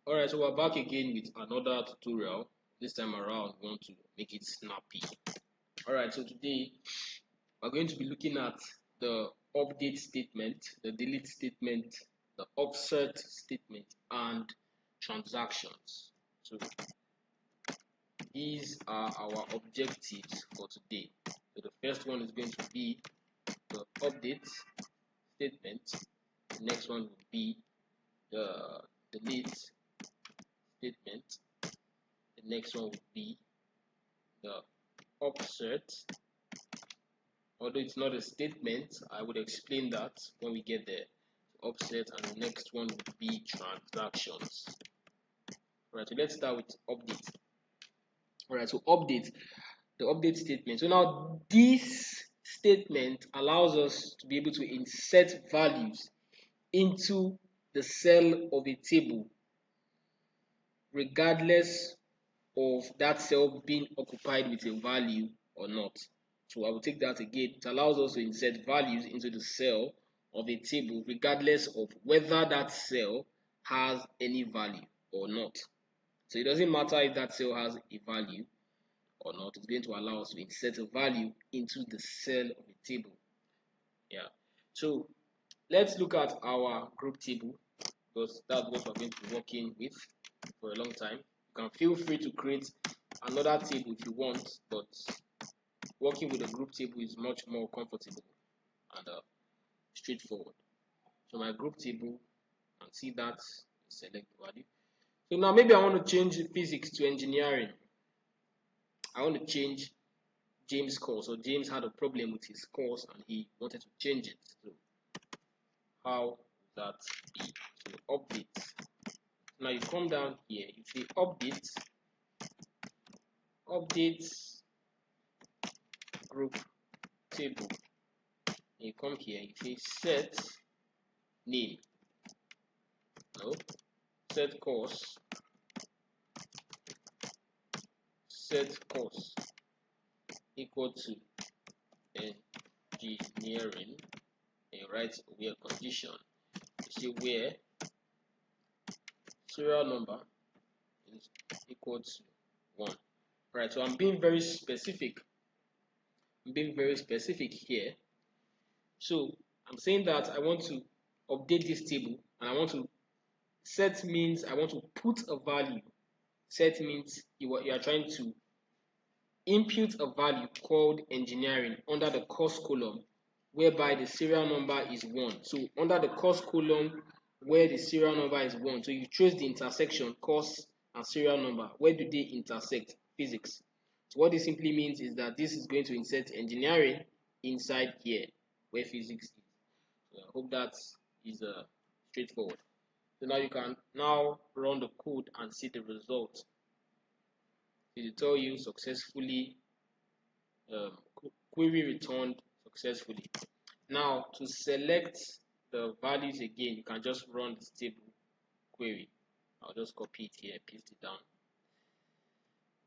Alright, so we're back again with another tutorial. This time around, we want to make it snappy. Alright, so today we're going to be looking at the update statement, the delete statement, the upsert statement, and transactions. So these are our objectives for today. So the first one is going to be the update statement. The next one will be the delete statement. The next one would be the upsert. Although it's not a statement, I would explain that when we get there. Upsert, and the next one would be transactions. Alright, so let's start with update. Alright, so update, the update statement. So now this statement allows us to be able to insert values into the cell of a table regardless of that cell being occupied with a value or not. So I will take that again. It allows us to insert values into the cell of a table regardless of whether that cell has any value or not. So it doesn't matter if that cell has a value or not. It's going to allow us to insert a value into the cell of a table. Yeah. So let's look at our group table, because that's what we're going to be working with for a long time. You can feel free to create another table if you want, but working with a group table is much more comfortable and straightforward. So my group table, and see that, select value. So now maybe I want to change physics to engineering. I want to change James' course. So James had a problem with his course and he wanted to change it. So how would that be? So update. Now you come down here, you say update group table. You come here, you say set name. No, set course equal to engineering, and write where condition. You see where serial number is equal to 1. Right, so I'm being very specific. Here. So I'm saying that I want to update this table, and I want to set means I want to put a value. Set means you are trying to input a value called engineering under the course column, whereby the serial number is 1. So under the course column where the serial number is 1, so you trace the intersection course and serial number. Where do they intersect? Physics. So what this simply means is that this is going to insert engineering inside here where physics is. So I hope that is straightforward. So now you can now run the code and see the result. It will tell you successfully query returned successfully. Now to select the values again, you can just run this table query. I'll just copy it here, paste it down.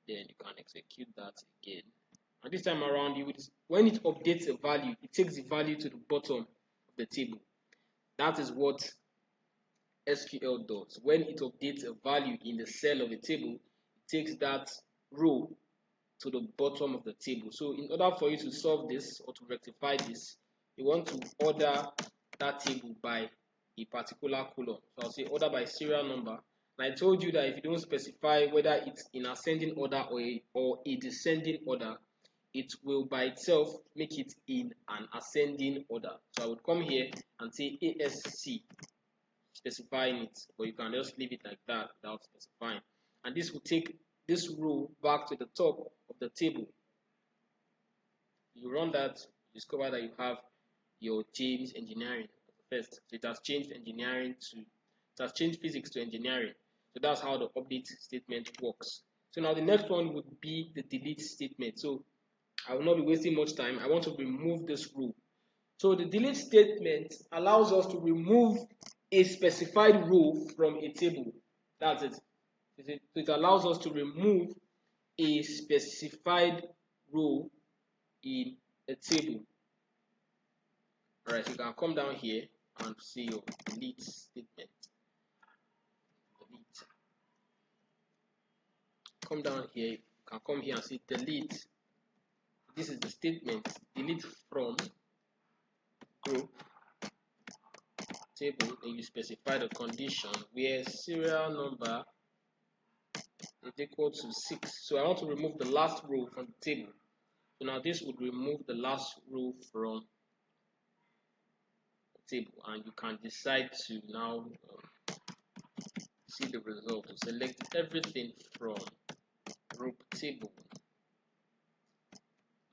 Then you can execute that again. And this time around, when it updates a value, it takes the value to the bottom of the table. That is what SQL does. When it updates a value in the cell of a table, it takes that row to the bottom of the table. So in order for you to solve this or to rectify this, you want to order that table by a particular column. So I'll say order by serial number. And I told you that if you don't specify whether it's in ascending order or a descending order, it will by itself make it in an ascending order. So I would come here and say ASC, specifying it, but you can just leave it like that without specifying. And this will take this row back to the top of the table. You run that, you discover that you have your James engineering first. So it has changed physics to engineering. So that's how the update statement works. So now the next one would be the delete statement. So I will not be wasting much time. I want to remove this row. So the delete statement allows us to remove a specified row from a table. That's it. So it allows us to remove a specified row in a table. Alright, so you can come down here and see your delete statement. Delete. come down here, you can come here and say delete. This is the statement, delete from group table, and you specify the condition where serial number is equal to 6. So I want to remove the last row from the table. So now this would remove the last row from the table, and you can decide to now see the result. So select everything from group table.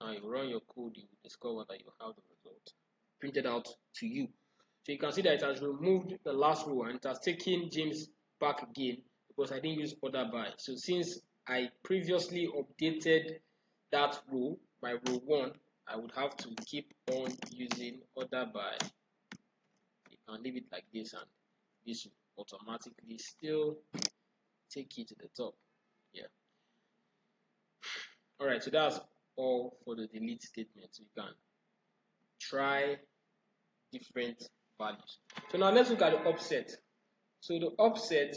Now you run your code, you will discover that you have the result printed out to you. So you can see that it has removed the last row and it has taken James back again because I didn't use order by. So since I previously updated that row by row 1, I would have to keep on using order by. You can leave it like this and this will automatically still take it to the top. Yeah. Alright, so that's all for the delete statement. So you can try different values. So now let's look at the upsert. So the upsert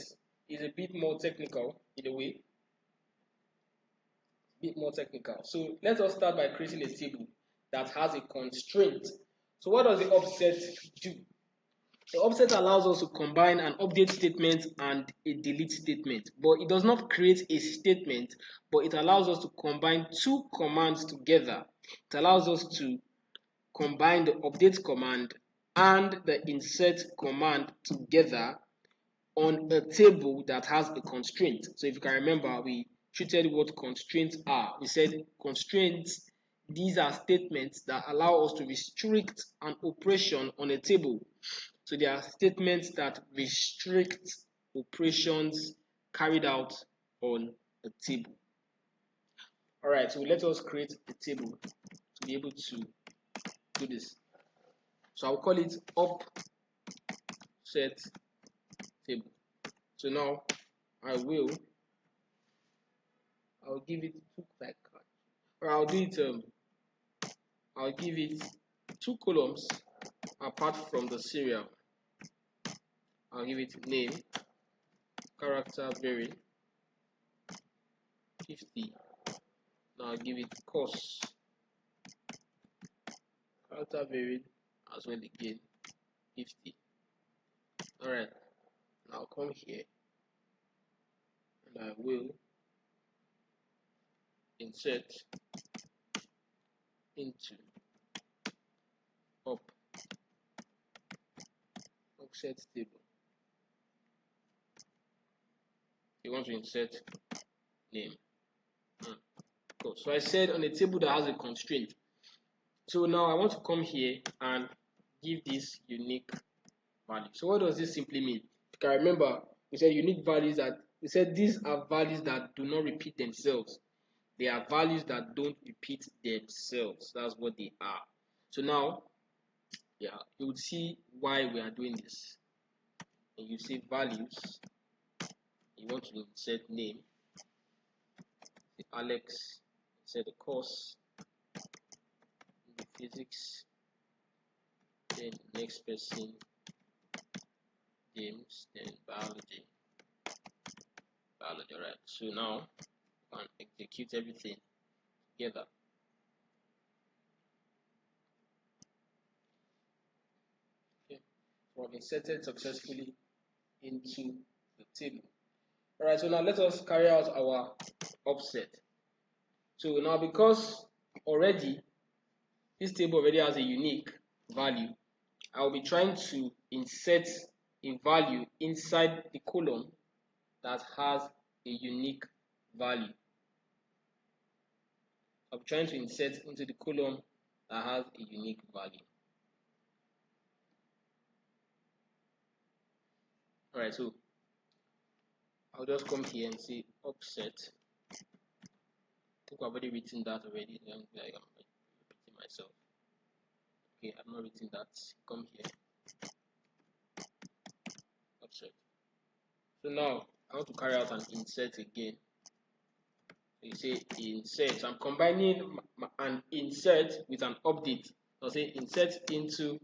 is a bit more technical in a way. So let us start by creating a table that has a constraint. So what does the upsert do? The upsert allows us to combine an update statement and a delete statement, but it does not create a statement, but it allows us to combine two commands together. It allows us to combine the update command and the insert command together on a table that has a constraint. So if you can remember, we treated what constraints are. We said constraints, these are statements that allow us to restrict an operation on a table. So they are statements that restrict operations carried out on a table. All right, so let us create a table to be able to do this. So I'll call it upsert table. So now I'll give it I'll give it 2 columns apart from the serial. I'll give it name, character varied 50. Now I'll give it course, character varied as well again 50. Alright, I'll come here and I will insert into upsert table. You want to insert name. Cool. So I said on a table that has a constraint. So now I want to come here and give this unique value. So what does this simply mean? If you can remember, we said unique values these are values that do not repeat themselves. They are values that don't repeat themselves. That's what they are. So now, yeah, you would see why we are doing this. And you say values. You want to insert name. Alex, insert the course. The physics. Then next person. James. Then biology. Right. So now we can execute everything together. Okay. So I've inserted successfully into the table. Alright, so now let us carry out our upsert. So now because already this table already has a unique value, I'll be trying to insert a value inside the column that has a unique value. I'm trying to insert into the column that has a unique value. Alright, so I'll just come here and say upsert. I think I've already written that already. I'm repeating myself. Okay, I've not written that. Come here. Upsert. So now I want to carry out an insert again. So you say insert. So I'm combining an insert with an update. I'll say insert into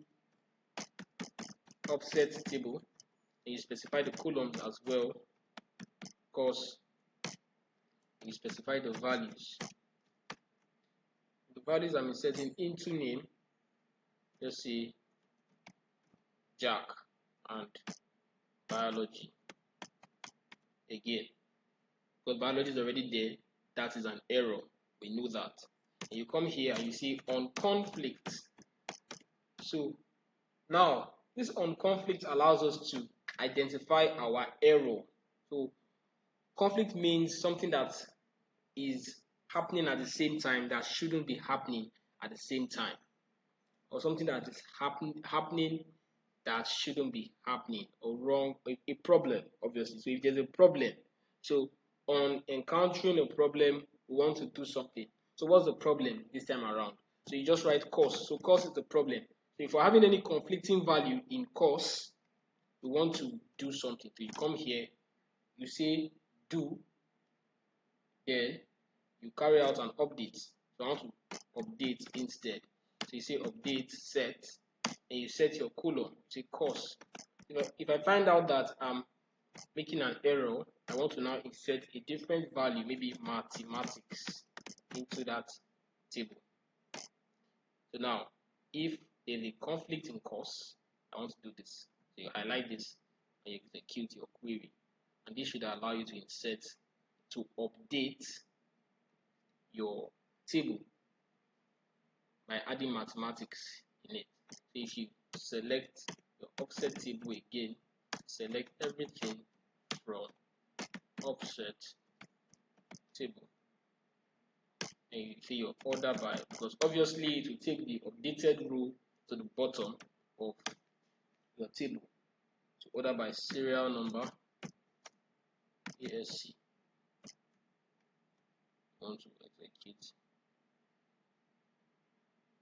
upsert table. And you specify the columns as well. Course You specify the values. The values I'm inserting into name, let's say Jack and biology. Again, because biology is already there, that is an error. We know that. And you come here and you see on conflict. So now this on conflict allows us to identify our error. So conflict means something that is happening at the same time that shouldn't be happening at the same time, or something that is happening that shouldn't be happening, or wrong, a problem, obviously. So if there's a problem, so on encountering a problem, we want to do something. So what's the problem this time around? So you just write cause. So cause is the problem. So if we're having any conflicting value in cause, we want to do something. So you come here, you say do, then you carry out an update. So I want to update instead. So you say update set, and you set your colon, say cause. If I find out that I'm making an error, I want to now insert a different value, maybe mathematics, into that table. So now, if there's a conflict in cause, I want to do this. So you highlight this and you execute your query. And this should allow you to insert, to update your table by adding mathematics in it. So if you select your upsert table again, select everything from upsert table, and you see your order by, because obviously it will take the updated row to the bottom of your table. So order by serial number ASC. I want to execute.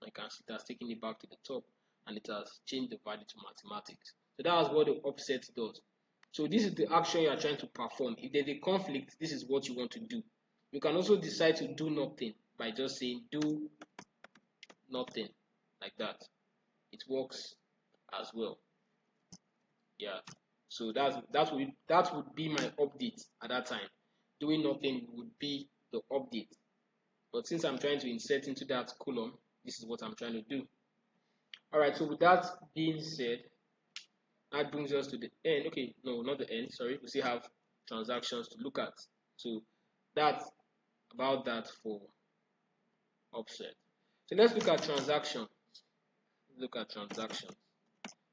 I can see that's taking it back to the top, and it has changed the value to mathematics. So that's what the upsert does. So this is the action you are trying to perform. If there's a conflict, this is what you want to do. You can also decide to do nothing by just saying do nothing, like that. It works as well. Yeah. So that would be my update at that time. Doing nothing would be the update. But since I'm trying to insert into that column, this is what I'm trying to do. Alright, so with that being said, that brings us to the end. Okay, no, not the end, sorry. We still have transactions to look at. So that's about that for upsert. So let's look at transactions. Look at transactions.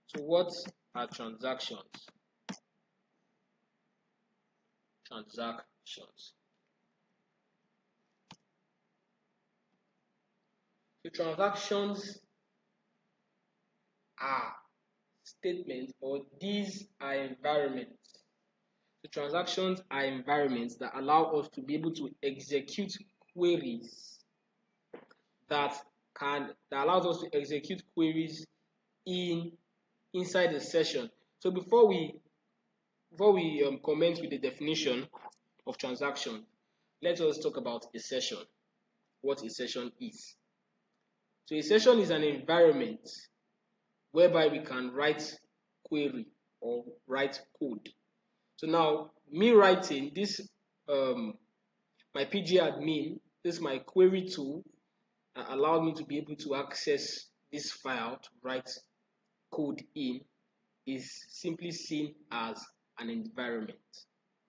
So what are transactions? Transactions. So transactions are statements, or these are environments. So transactions are environments that allow us to be able to execute queries that allows us to execute queries inside the session. So before we comment with the definition of transaction, let us talk about a session. What a session is. So a session is an environment whereby we can write query or write code. So now, me writing this, my pgadmin, this is my query tool that allowed me to be able to access this file to write code in, is simply seen as an environment.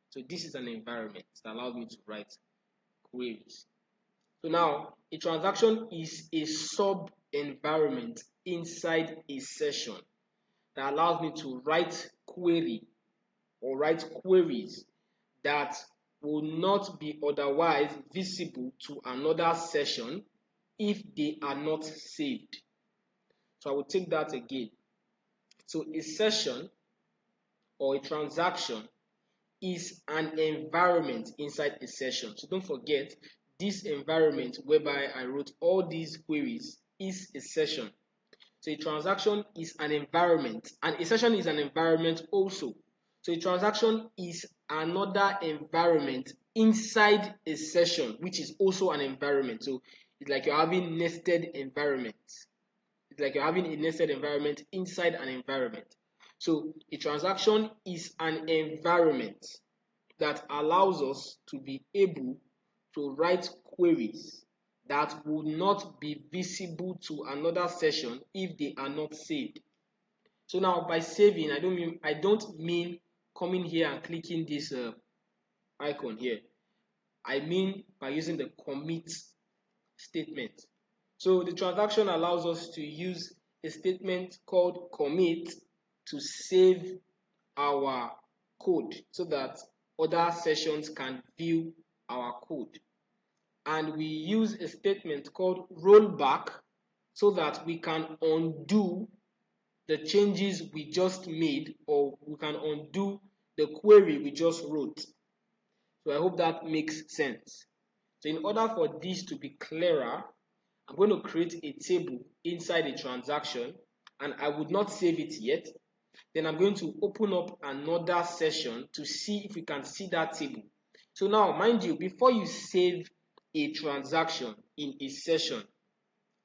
So this is an environment that allows me to write queries. So now, a transaction is a sub environment inside a session that allows me to write query or write queries that will not be otherwise visible to another session if they are not saved. So I will take that again. So a session or a transaction is an environment inside a session. So don't forget, this environment whereby I wrote all these queries is a session. So a transaction is an environment, and a session is an environment also. So a transaction is another environment inside a session, which is also an environment. So it's like you're having nested environments. It's like you're having a nested environment inside an environment. So a transaction is an environment that allows us to be able to write queries that will not be visible to another session if they are not saved. So now by saving, I don't mean coming here and clicking this icon here. I mean by using the commit statement. So the transaction allows us to use a statement called commit to save our code so that other sessions can view our code. And we use a statement called rollback so that we can undo the changes we just made, or we can undo the query we just wrote. So I hope that makes sense. So in order for this to be clearer, I'm going to create a table inside a transaction, and I would not save it yet. Then I'm going to open up another session to see if we can see that table. So now, mind you, before you save a transaction in a session,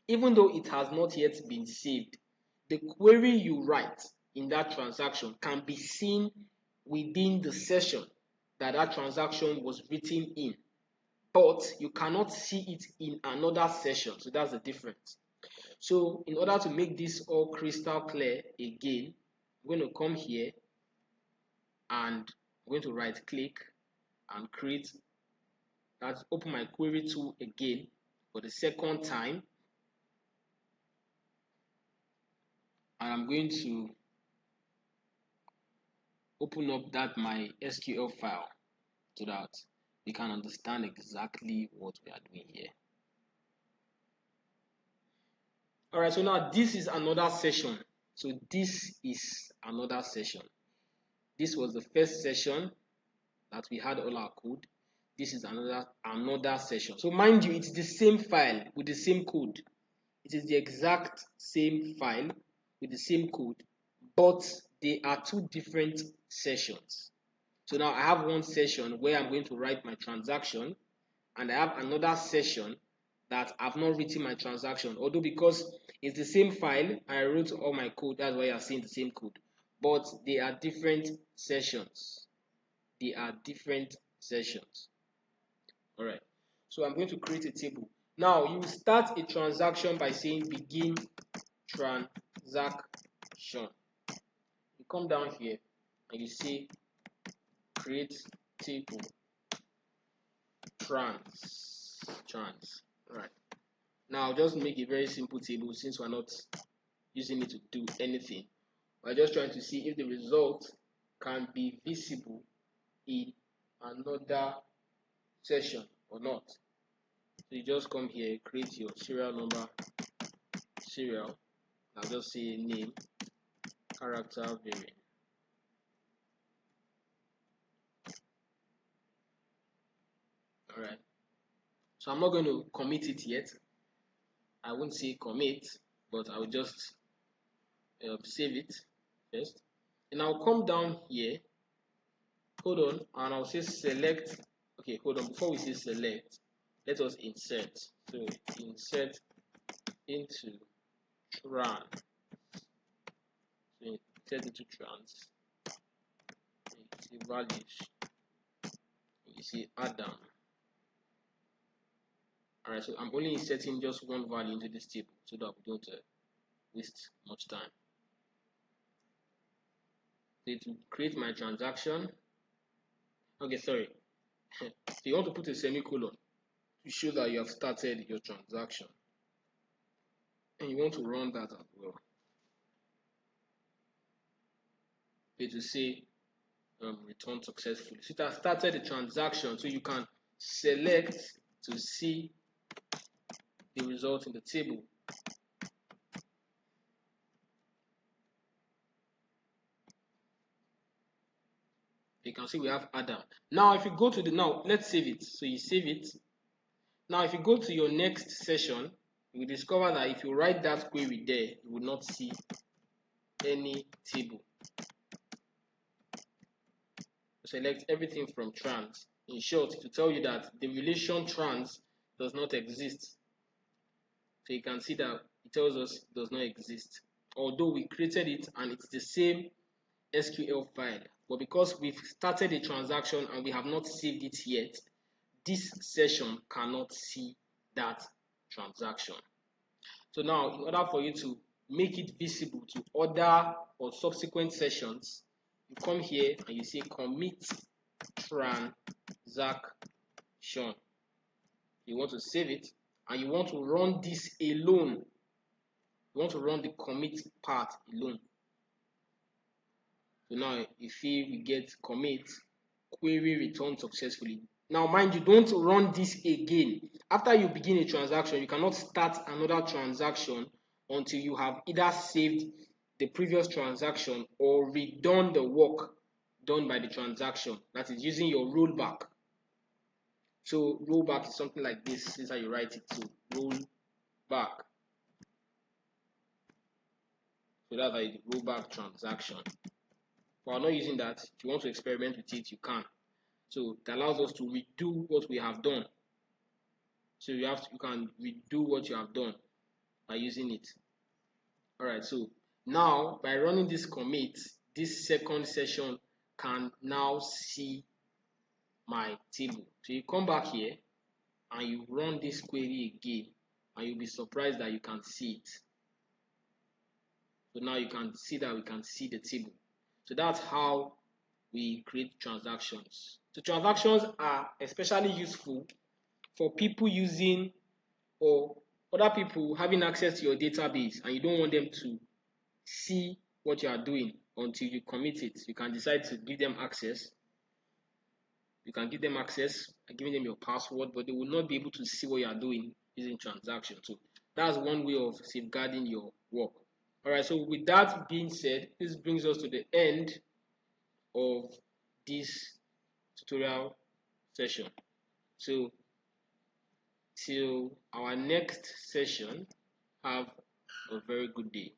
even though it has not yet been saved, the query you write in that transaction can be seen within the session that transaction was written in, but you cannot see it in another session. So that's the difference. So in order to make this all crystal clear again, I'm going to come here and I'm going to right click and create, that's open my query tool again for the second time, and I'm going to open up that my SQL file so that we can understand exactly what we are doing here. All right, so now this is another session. So this is another session. This was the first session that we had all our code. This is another session. So mind you, it's the same file with the same code. It is the exact same file with the same code, but they are two different sessions. So now I have one session where I'm going to write my transaction, and I have another session that I've not written my transaction. Although because it's the same file, I wrote all my code. That's why you're seeing the same code. But they are different sessions. They are different sessions. All right. So I'm going to create a table. Now you start a transaction by saying begin transaction. You come down here and you say create table trans. All right. Now just make a very simple table since we're not using it to do anything. We're just trying to see if the result can be visible in another session or not. So you just come here, create your serial number, serial. I'll just say name, character variant. All right. So I'm not going to commit it yet. I won't say commit, but I'll just save it first. And I'll come down here. Hold on, and I'll say select. Okay, hold on. Before we say select, let us insert. So insert into trans. So insert into trans. You see values. You see Adam. Alright, so I'm only inserting just one value into this table so that we don't waste much time. So to create my transaction, okay, sorry. So you want to put a semicolon to show that you have started your transaction, and you want to run that as well. Okay, to say return successfully. So it has started the transaction, so you can select to see the result in the table. You can see we have Adam. Now if you go to now let's save it. So you save it. Now if you go to your next session, you will discover that if you write that query there, you will not see any table. Select everything from trans. In short, to tell you that the relation trans does not exist. So you can see that it tells us it does not exist, although we created it and it's the same SQL file. But because we've started a transaction and we have not saved it yet, this session cannot see that transaction. So now, in order for you to make it visible to other or subsequent sessions, you come here and you say commit transaction. You want to save it and you want to run this alone. You want to run the commit part alone. So now if we get commit, query returned successfully. Now mind you, don't run this again. After you begin a transaction, you cannot start another transaction until you have either saved the previous transaction or redone the work done by the transaction. That is using your rollback. So rollback is something like this. This is how you write it. So rollback. So that's like the rollback transaction. But I'm not using that. If you want to experiment with it, you can. So it allows us to redo what we have done. So you can redo what you have done by using it. Alright, so now by running this commit, this second session can now see my table. So you come back here and you run this query again and you'll be surprised that you can see it. So now you can see that we can see the table. So that's how we create transactions. So transactions are especially useful for people using or other people having access to your database and you don't want them to see what you are doing until you commit it. You can decide to give them access. You can give them access by giving them your password, but they will not be able to see what you are doing using transactions. So that's one way of safeguarding your work. Alright, so with that being said, this brings us to the end of this tutorial session. So till our next session, have a very good day.